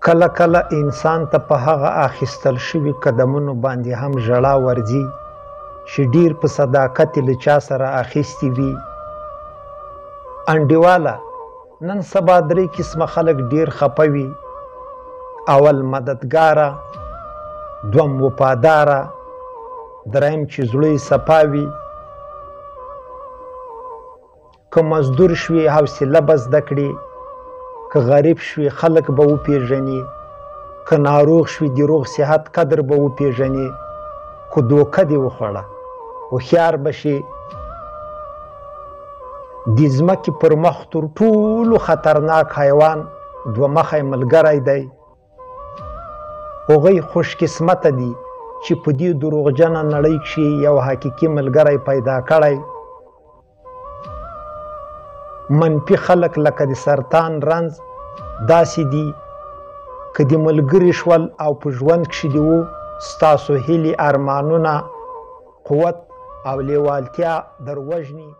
کله کله انسان ته په هغه اخیستل شوي قدمونو باندې هم ژړا ورځي چې ډیر په صداقت یې له چا سره اخیستي وي. انډیواله نن سبا درې قسمه خلک ډیر خفه وي. اول مددګاره، دوم وفاداره، دریم چې زړه یې صفا وي. که مزدور شوي حوصله به زده کړي، که غریب شوي خلک به وپېژني، که ناروغ شوي د روغ صحت قدر به وپېژني، که دوکه دې وخوړه هوښیار به شي. د ځمکې پر مخ تر ټولو خطرناک حیوان دوه مخی ملګری دی. هغوی خوش قسمته دي چې په دې دروغجنه نړۍ کښې یو حقیقي ملګری پیدا کړی. منفي خلک لکه د سرطان رنځ داسې دي، که د ملګري شول او په ژوند کښې دې و ستاسو هیلې ارمانونه قوت او لیوالتیا در وژني.